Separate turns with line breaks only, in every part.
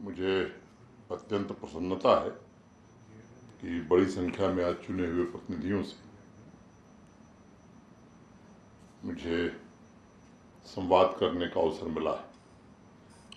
मुझे अत्यंत प्रसन्नता है कि बड़ी संख्या में आज चुने हुए प्रतिनिधियों से मुझे संवाद करने का अवसर मिला है।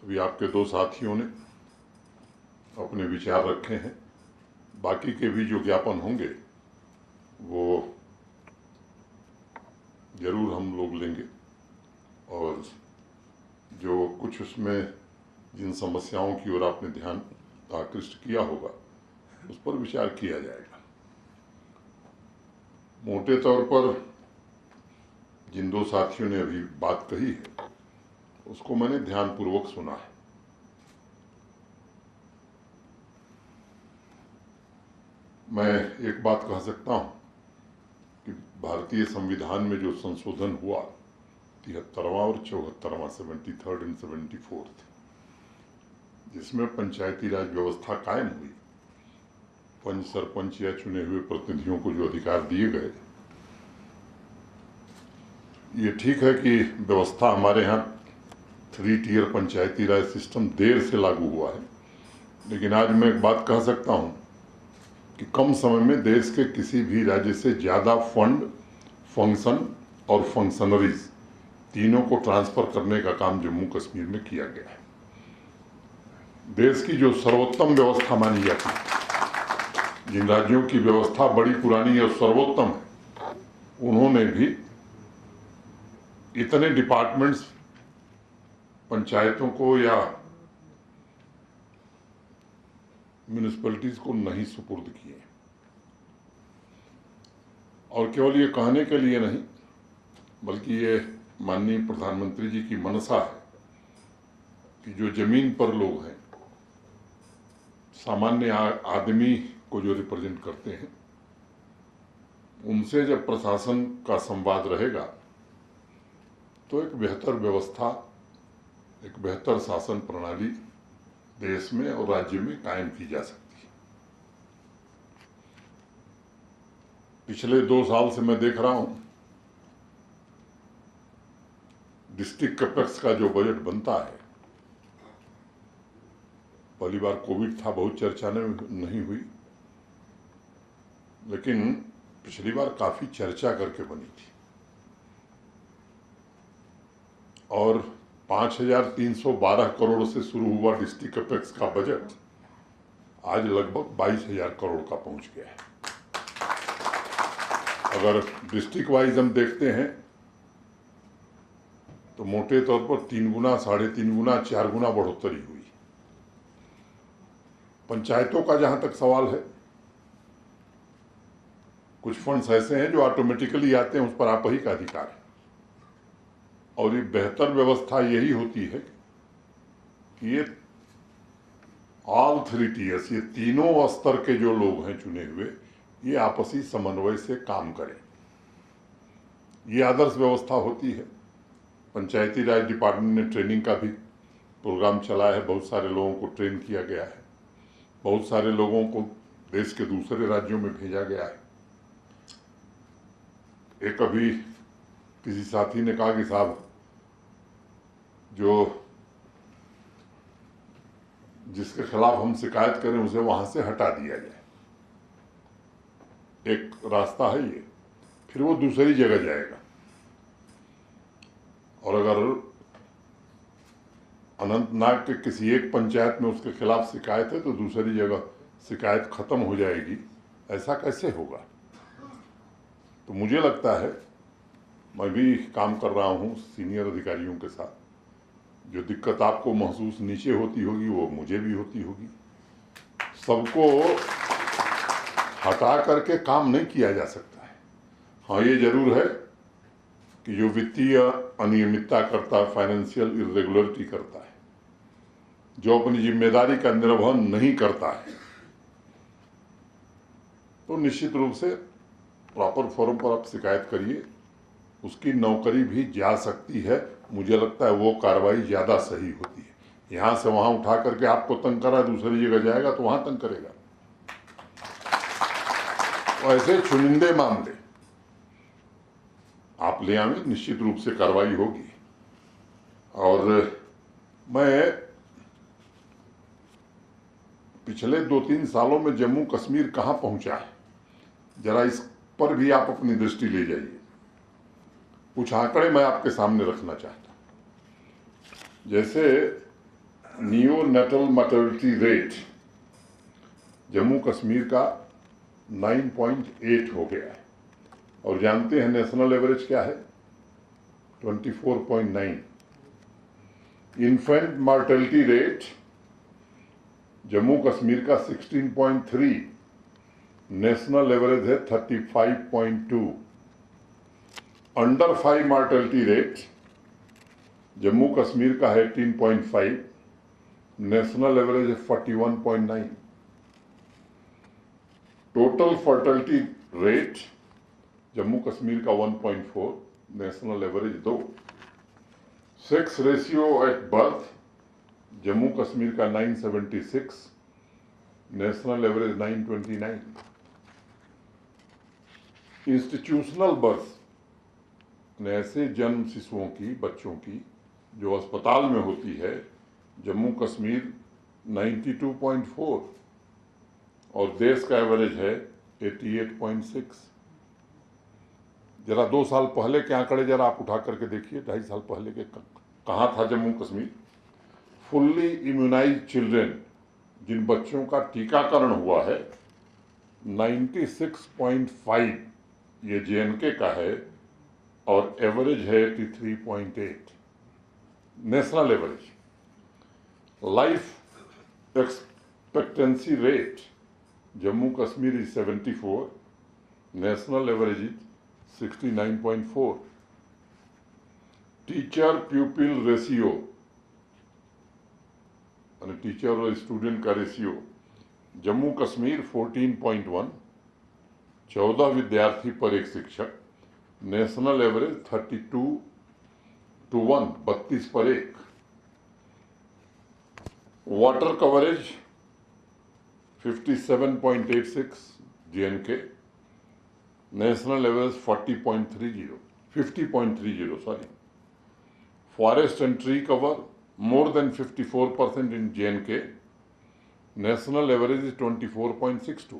अभी आपके दो साथियों ने अपने विचार रखे हैं, बाकी के भी जो ज्ञापन होंगे वो जरूर हम लोग लेंगे और जो कुछ उसमें जिन समस्याओं की ओर आपने ध्यान आकृष्ट किया होगा उस पर विचार किया जाएगा। मोटे तौर पर जिन दो साथियों ने अभी बात कही है उसको मैंने ध्यानपूर्वक सुना है। मैं एक बात कह सकता हूं कि भारतीय संविधान में जो संशोधन हुआ 73वां और 74वां 73rd एंड 74th, जिसमें पंचायती राज व्यवस्था कायम हुई, पंच सरपंच या चुने हुए प्रतिनिधियों को जो अधिकार दिए गए, ये ठीक है कि व्यवस्था हमारे यहाँ 3 tier Panchayati Raj system there से लागू हुआ है, लेकिन आज मैं एक बात कह सकता हूँ कि कम समय में देश के किसी भी राज्य से ज़्यादा फंड, फंक्शन और फंक्शनरीज तीनों को ट्रांसफर करने का काम जम्मू कश्मीर में किया गया है। देश की जो सर्वोत्तम व्यवस्था मानी जाती है, जिन राज्यों की व्यवस्था बड़ी पुरानी और सर्वोत्तम है, उन्होंने भी इतने डिपार्टमेंट्स पंचायतों को या म्यूनिसिपैलिटीज को नहीं सुपुर्द किए। और केवल ये कहने के लिए नहीं, बल्कि ये माननीय प्रधानमंत्री जी की मनसा है कि जो जमीन पर लोग हैं, सामान्य आदमी को जो रिप्रेजेंट करते हैं, उनसे जब प्रशासन का संवाद रहेगा तो एक बेहतर व्यवस्था, एक बेहतर शासन प्रणाली देश में और राज्य में कायम की जा सकती है। पिछले 2 साल से मैं देख रहा हूं डिस्ट्रिक्ट कैपेक्स का जो बजट बनता है, पहली बार कोविड था, बहुत चर्चा नहीं हुई, लेकिन पिछली बार काफी चर्चा करके बनी थी और 5,312 करोड़ से शुरू हुआ डिस्ट्रिक्ट कैपेक्स का बजट आज लगभग 22,000 करोड़ का पहुंच गया है। अगर डिस्ट्रिक्ट वाइज हम देखते हैं तो मोटे तौर पर 3 गुना, 3.5 गुना, 4 गुना बढ़ोतरी हुई। पंचायतों का जहां तक सवाल है, कुछ फंड्स ऐसे हैं जो ऑटोमेटिकली आते हैं, उस पर आप ही का अधिकार है। और ये बेहतर व्यवस्था यही होती है कि ये ऑल 3 टियर्स, ये तीनों स्तर के जो लोग हैं चुने हुए, ये आपसी समन्वय से काम करें। ये आदर्श व्यवस्था होती है। पंचायती राज डिपार्टमेंट ने ट्रेनिंग का भी प्रोग्राम चलाया है, बहुत सारे लोगों को ट्रेन किया गया है, बहुत सारे लोगों को देश के दूसरे राज्यों में भेजा गया है। एक अभी किसी साथी ने कहा कि साहब, जो जिसके खिलाफ हम शिकायत करें उसे वहां से हटा दिया जाए। एक रास्ता है ये, फिर वो दूसरी जगह जाएगा। और अगर अनंतनाग के किसी एक पंचायत में उसके खिलाफ शिकायत है तो दूसरी जगह शिकायत खत्म हो जाएगी, ऐसा कैसे होगा? तो मुझे लगता है, मैं भी काम कर रहा हूं सीनियर अधिकारियों के साथ, जो दिक्कत आपको महसूस नीचे होती होगी वो मुझे भी होती होगी। सबको हटा करके काम नहीं किया जा सकता है। हाँ, ये जरूर है कि जो वित्तीय अनियमितता करता है, फाइनेंशियल इरेगुलरिटी करता है, जो अपनी जिम्मेदारी का निर्वहन नहीं करता है, तो निश्चित रूप से प्रॉपर फोरम पर आप शिकायत करिए, उसकी नौकरी भी जा सकती है। मुझे लगता है वो कार्रवाई ज़्यादा सही होती है। यहाँ से वहाँ उठा करके आपको तंग करा, दूसरी जगह जाएगा तो वहाँ तंग करेगा। तो ऐसे चुनिंदे मामले आप ले आए, निश्चित रूप से कार्रवाई होगी। और मैं पिछले 2-3 सालों में जम्मू कश्मीर कहाँ पहुंचा है, जरा इस पर भी आप अपनी दृष्टि ले जाइए। कुछ आंकड़े मैं आपके सामने रखना चाहता हूं। जैसे नियोनेटल मर्टलिटी रेट जम्मू कश्मीर का 9.8 हो गया है, और जानते हैं नेशनल एवरेज क्या है? 24.9। Infant mortality rate Jammu Kashmir का 16.3, नेशनल एवरेज है 35.2। Under 5 mortality rate Jammu Kashmir का है 18.5, नेशनल एवरेज है 41.9। Total fertility rate Jammu Kashmir का 1.4, national average 2। Sex ratio at birth Jammu Kashmir का 976, नेशनल एवरेज 929। इंस्टीट्यूशनल बर्थ ऐसे जन्म शिशुओं की, बच्चों की जो अस्पताल में होती है, जम्मू कश्मीर 92.4 और देश का एवरेज है 88.6। जरा 2 साल पहले के आंकड़े जरा आप उठा करके देखिए, 2.5 साल पहले के कहाँ था Jammu Kashmir. Fully immunize children, जिन बच्चों का टीकाकरण हुआ है, 96.5 ये JNK का है, और एवरेज है 83.8 national average. Life expectancy rate Jammu Kashmir is 74, national average is 69.4। Teacher प्यूपिल ratio, teacher और स्टूडेंट का रेशियो जम्मू कश्मीर 14.1, 14 विद्यार्थी पर एक शिक्षक, नेशनल एवरेज 32:1, 32 पर 1। Water coverage 57.86 JNK, national average 50.30 sorry. Forest and tree cover more than 54% in JNK, national average is 24.62।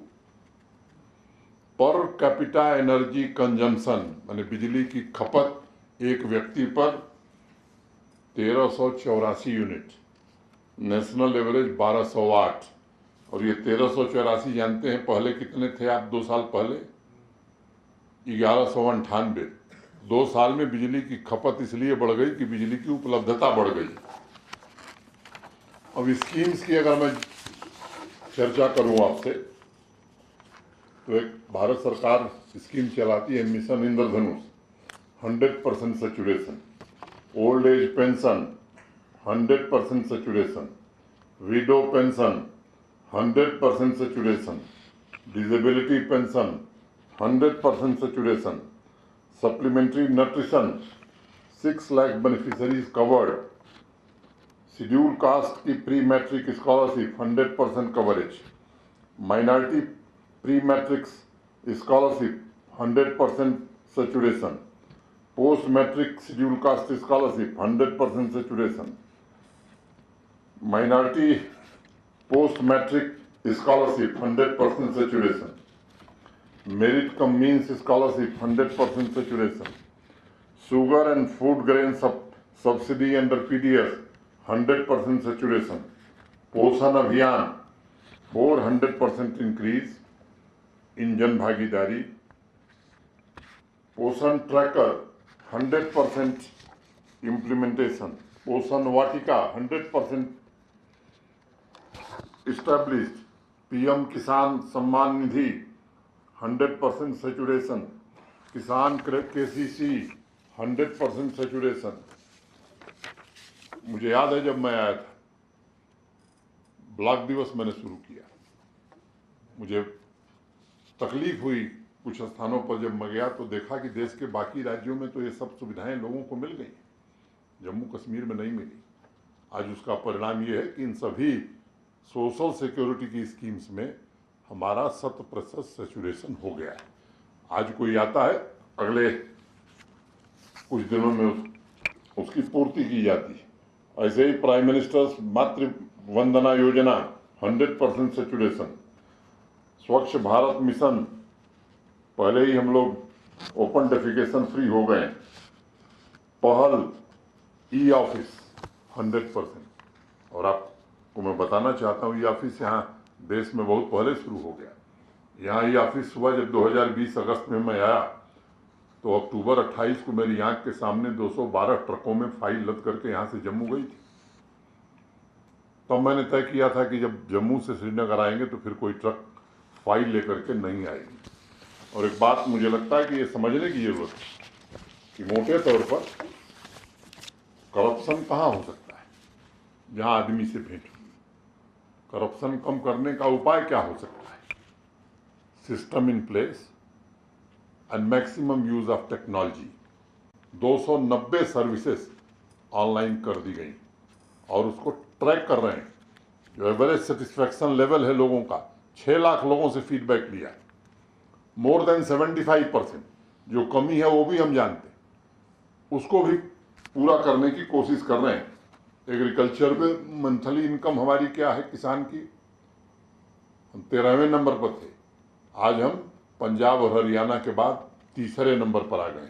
Per capita energy consumption माने बिजली की खपत एक व्यक्ति पर 1384 यूनिट, नेशनल एवरेज 1208। और ये 1384 जानते हैं पहले कितने थे आप? 2 साल पहले 1198। 2 साल में बिजली की खपत इसलिए बढ़ गई कि बिजली की उपलब्धता बढ़ गई। अब स्कीम्स की अगर मैं चर्चा करूं आपसे, तो एक भारत सरकार स्कीम चलाती है, mission Indradhanush, 100% saturation. Old age pension 100% saturation, widow pension 100% saturation, disability pension 100% saturation, supplementary nutrition 6 lakh beneficiaries covered, schedule caste की pre matric scholarship 100% coverage, minority pre matric scholarship 100% saturation, post matric schedule caste scholarship 100% saturation, minority post matric scholarship 100% saturation, merit cum means scholarship 100% saturation, sugar and food grain subsidy under PDS 100% saturation, पोषण अभियान 400% increase in जन भागीदारी, पोषण tracker 100% implementation, पोषण वाटिका 100% established, PM किसान Samman Nidhi 100% saturation, किसान KCC 100% saturation. मुझे याद है जब मैं आया था, ब्लॉक दिवस मैंने शुरू किया, मुझे तकलीफ हुई कुछ स्थानों पर जब मैं गया तो देखा कि देश के बाकी राज्यों में तो ये सब सुविधाएं लोगों को मिल गई, जम्मू कश्मीर में नहीं मिली। आज उसका परिणाम ये है कि इन सभी सोशल सिक्योरिटी की स्कीम्स में हमारा 100% सैचुरेशन हो गया है। आज कोई आता है, अगले कुछ दिनों में उसकी पूर्ति की जाती है। ऐसे ही प्राइम मिनिस्टर्स मातृ वंदना योजना 100% सेचुरेशन। स्वच्छ भारत मिशन, पहले ही हम लोग ओपन डेफिकेशन फ्री हो गए। पहल ई ऑफिस 100%। और आपको मैं बताना चाहता हूँ, ई ऑफिस यहाँ देश में बहुत पहले शुरू हो गया। यहाँ ई ऑफिस हुआ जब 2020 अगस्त में मैं आया, तो अक्टूबर 28 को मेरी आंख के सामने 212 ट्रकों में फाइल लद करके यहाँ से जम्मू गई थी। तब मैंने तय किया था कि जब जम्मू से श्रीनगर आएंगे तो फिर कोई ट्रक फाइल लेकर के नहीं आएगी। और एक बात मुझे लगता है कि ये समझने की जरूरत है कि मोटे तौर पर करप्शन कहाँ हो सकता है, जहाँ आदमी से भेंट हुई। करप्शन कम करने का उपाय क्या हो सकता है? System in place and maximum use of technology. 290 services online कर दी गई और उसको ट्रैक कर रहे हैं। जो एवरेज सेटिस्फैक्शन लेवल है लोगों का, 6 लाख लोगों से फीडबैक लिया है, मोर देन 75%। जो कमी है वो भी हम जानते हैं, उसको भी पूरा करने की कोशिश कर रहे हैं। एग्रीकल्चर में मंथली इनकम हमारी क्या है किसान की, हम 13वें नंबर पर थे, आज हम पंजाब और हरियाणा के बाद तीसरे नंबर पर आ गए।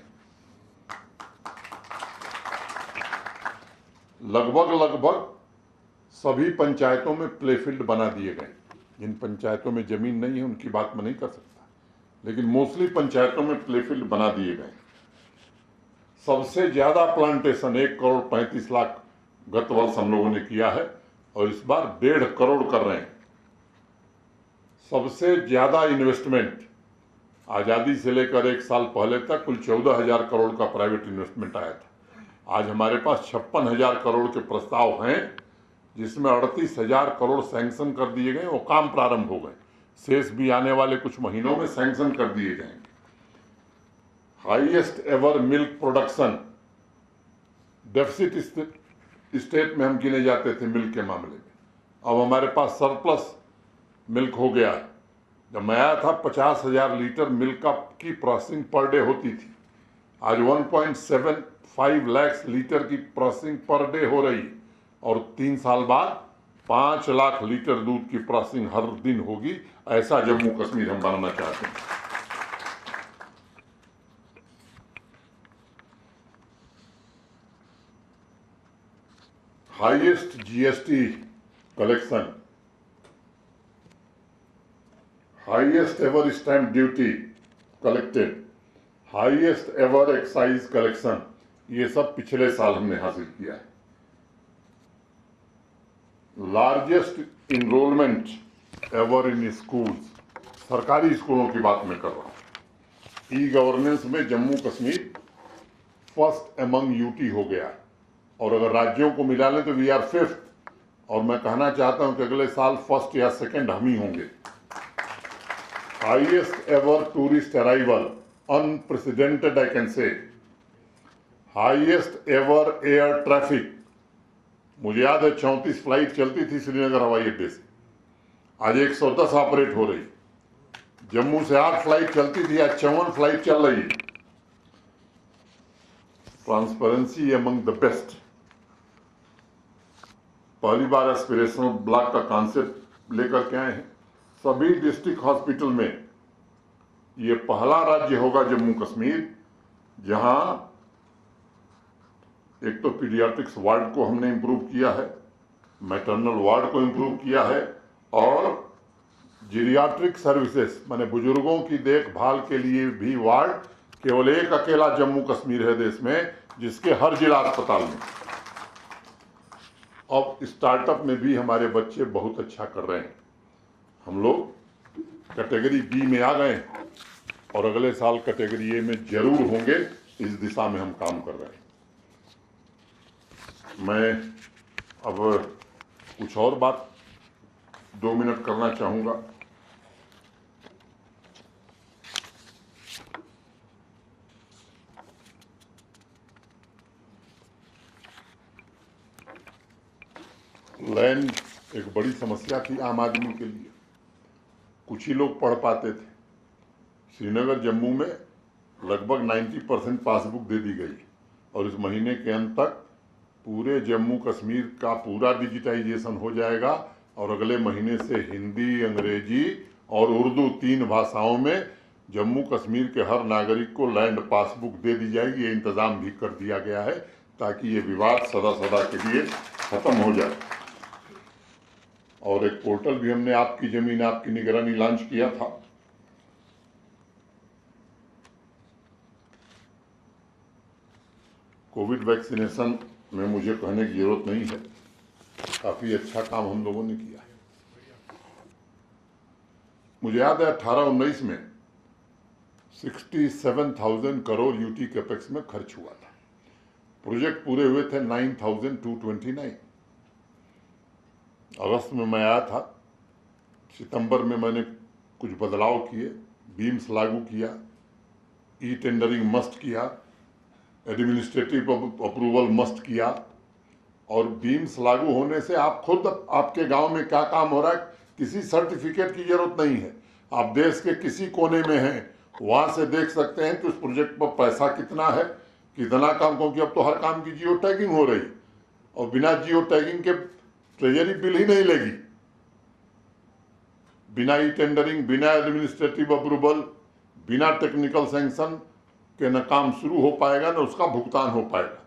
लगभग सभी पंचायतों में प्लेफील्ड बना दिए गए। जिन पंचायतों में जमीन नहीं है उनकी बात मैं नहीं कर सकता, लेकिन मोस्टली पंचायतों में प्लेफील्ड बना दिए गए। सबसे ज्यादा प्लांटेशन 1 करोड़ 35 लाख गत वर्ष हम लोगों ने किया है और इस बार 1.5 करोड़ कर रहे हैं। सबसे ज्यादा इन्वेस्टमेंट आजादी से लेकर 1 साल पहले तक कुल 14,000 करोड़ का प्राइवेट इन्वेस्टमेंट आया था। आज हमारे पास 56,000 करोड़ के प्रस्ताव हैं, जिसमें 38,000 करोड़ सैंक्शन कर दिए गए, वो काम प्रारंभ हो गए। शेष भी आने वाले कुछ महीनों में सैंक्शन कर दिए जाएंगे। Highest ever milk production, deficit state में हम गिने जाते थे मिल्क के मामले में, अब हमारे पास सरप्लस मिल्क हो गया है। जब मैं आया था 50,000 लीटर मिल्क की प्रोसेसिंग पर डे होती थी, आज 1.75 लाख लीटर की प्रोसेसिंग पर डे हो रही, और 3 साल बाद 5 लाख लीटर दूध की प्रोसेसिंग हर दिन होगी। ऐसा जम्मू कश्मीर हम बनाना चाहते हैं। Highest GST collection, highest ever stamp duty collected, highest ever excise collection, ये सब पिछले साल हमने हासिल किया है। Largest enrolment ever in schools, सरकारी स्कूलों की बात मैं कर रहा हूं। ई गवर्नेंस में Jammu Kashmir first among UT हो गया, और अगर राज्यों को मिला लें तो वी आर 5th, और मैं कहना चाहता हूं कि अगले साल 1st या 2nd हम ही होंगे। Highest ever tourist arrival, unprecedented I can say. Highest ever air traffic, मुझे याद है 34 फ्लाइट चलती थी श्रीनगर हवाई अड्डे से, आज 110 ऑपरेट हो रही। जम्मू से 8 फ्लाइट चलती थी, आज 54 फ्लाइट चल रही है। Transparency among the best. पहली बार एस्पिरेशनल ब्लॉक का कॉन्सेप्ट लेकर के आए हैं। सभी डिस्ट्रिक्ट हॉस्पिटल में ये पहला राज्य होगा जम्मू कश्मीर जहां एक तो पीडियाट्रिक्स वार्ड को हमने इंप्रूव किया है, मैटरनल वार्ड को इंप्रूव किया है, और जीरियाट्रिक सर्विसेज माने बुजुर्गों की देखभाल के लिए भी वार्ड केवल एक अकेला जम्मू कश्मीर है देश में जिसके हर जिला अस्पताल में। अब स्टार्टअप में भी हमारे बच्चे बहुत अच्छा कर रहे हैं। हम लोग कैटेगरी बी में आ गए और अगले साल कैटेगरी ए में जरूर होंगे। इस दिशा में हम काम कर रहे हैं। मैं अब कुछ और बात 2 मिनट करना चाहूंगा। लैंड एक बड़ी समस्या थी आम आदमी के लिए। कुछ ही लोग पढ़ पाते थे। श्रीनगर जम्मू में लगभग 90% पासबुक दे दी गई और इस महीने के अंत तक पूरे जम्मू कश्मीर का पूरा डिजिटाइजेशन हो जाएगा। और अगले महीने से हिंदी, अंग्रेजी और उर्दू 3 भाषाओं में जम्मू कश्मीर के हर नागरिक को लैंड पासबुक दे दी जाएगी। ये इंतज़ाम भी कर दिया गया है ताकि ये विवाद सदा सदा के लिए खत्म हो जाए। और एक पोर्टल भी हमने आपकी जमीन आपकी निगरानी लॉन्च किया था। कोविड वैक्सीनेशन में मुझे कहने की जरूरत नहीं है, काफ़ी अच्छा काम हम लोगों ने किया है। मुझे याद है 18-19 में 67,000 करोड़ यूटी कैपेक्स में खर्च हुआ था। प्रोजेक्ट पूरे हुए थे 9,229। अगस्त में मैं आया था, सितंबर में मैंने कुछ बदलाव किए, बीम्स लागू किया, ई टेंडरिंग मस्ट किया, एडमिनिस्ट्रेटिव अप्रूवल मस्ट किया। और बीम्स लागू होने से आप खुद आपके गांव में क्या काम हो रहा है किसी सर्टिफिकेट की जरूरत नहीं है। आप देश के किसी कोने में हैं, वहां से देख सकते हैं कि उस प्रोजेक्ट पर पैसा कितना है, कितना काम, क्योंकि अब तो हर काम की जियो टैगिंग हो रही और बिना जियो टैगिंग के ट्रेजरी बिल ही नहीं लेगी। बिना ई टेंडरिंग, बिना एडमिनिस्ट्रेटिव अप्रूवल, बिना टेक्निकल सैंक्शन के न काम शुरू हो पाएगा न उसका भुगतान हो पाएगा।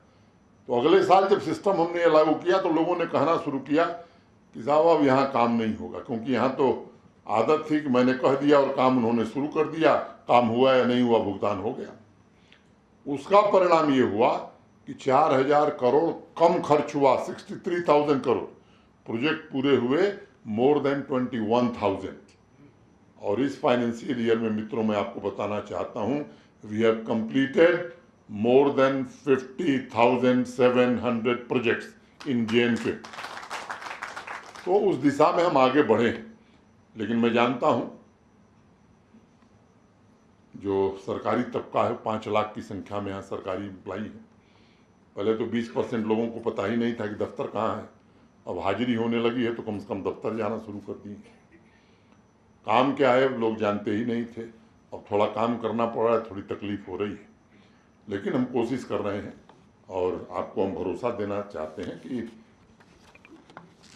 तो अगले साल जब सिस्टम हमने ये लागू किया तो लोगों ने कहना शुरू किया कि साहब अब यहाँ काम नहीं होगा, क्योंकि यहाँ तो आदत थी कि मैंने कह दिया और काम उन्होंने शुरू कर दिया, काम हुआ या नहीं हुआ भुगतान हो गया। उसका परिणाम ये हुआ कि 4,000 करोड़ कम खर्च हुआ, 63,000 करोड़। प्रोजेक्ट पूरे हुए मोर देन 21,000। और इस फाइनेंशियल ईयर में मित्रों मैं आपको बताना चाहता हूं, we have completed more than 50,700 projects in JNK। तो उस दिशा में हम आगे बढ़े हैं। लेकिन मैं जानता हूं जो सरकारी तबका है, 5 लाख की संख्या में यहाँ सरकारी एम्प्लॉई है। पहले तो 20% लोगों को पता ही नहीं था कि दफ्तर कहाँ है। अब हाजिरी होने लगी है तो कम से कम दफ्तर जाना शुरू कर दिए। काम क्या है लोग जानते ही नहीं थे, अब थोड़ा काम करना पड़ रहा है, थोड़ी तकलीफ हो रही है, लेकिन हम कोशिश कर रहे हैं। और आपको हम भरोसा देना चाहते हैं कि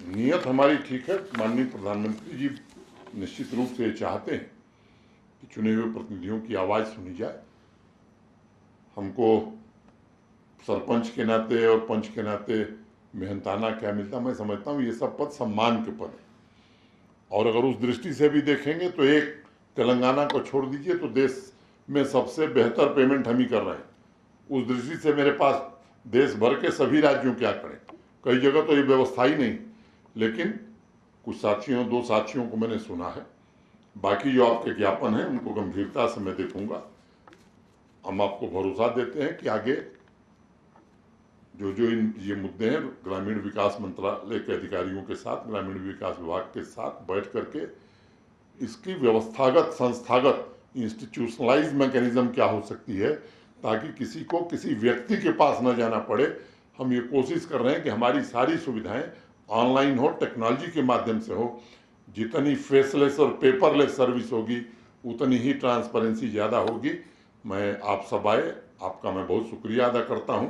नीयत हमारी ठीक है। माननीय प्रधानमंत्री जी निश्चित रूप से चाहते हैं कि चुने हुए प्रतिनिधियों की आवाज़ सुनी जाए। हमको सरपंच के नाते और पंच के नाते मेहनताना क्या मिलता, मैं समझता हूँ ये सब पद सम्मान के पद है। और अगर उस दृष्टि से भी देखेंगे तो एक तेलंगाना को छोड़ दीजिए तो देश में सबसे बेहतर पेमेंट हम ही कर रहे हैं। उस दृष्टि से मेरे पास देश भर के सभी राज्यों क्या करें, कई जगह तो ये व्यवस्था ही नहीं। लेकिन कुछ साथियों, 2 साथियों को मैंने सुना है, बाकी जो आपके ज्ञापन हैं उनको गंभीरता से मैं देखूंगा। हम आपको भरोसा देते हैं कि आगे जो ये मुद्दे हैं ग्रामीण विकास मंत्रालय के अधिकारियों के साथ, ग्रामीण विकास विभाग के साथ बैठ करके इसकी व्यवस्थागत, संस्थागत, इंस्टीट्यूशनलाइज मैकेनिज्म क्या हो सकती है ताकि किसी को किसी व्यक्ति के पास न जाना पड़े। हम ये कोशिश कर रहे हैं कि हमारी सारी सुविधाएं ऑनलाइन हो, टेक्नोलॉजी के माध्यम से हो। जितनी फेसलेस और पेपरलेस सर्विस होगी उतनी ही ट्रांसपेरेंसी ज़्यादा होगी। मैं आप सब आए, आपका मैं बहुत शुक्रिया अदा करता हूं।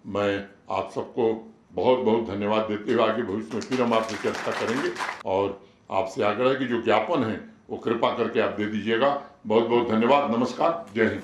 मैं आप सबको बहुत बहुत धन्यवाद देते हुए आगे भविष्य में फिर हम आपसे चर्चा करेंगे। और आपसे आग्रह है कि जो ज्ञापन है वो कृपा करके आप दे दीजिएगा। बहुत बहुत धन्यवाद। नमस्कार, जय हिंद।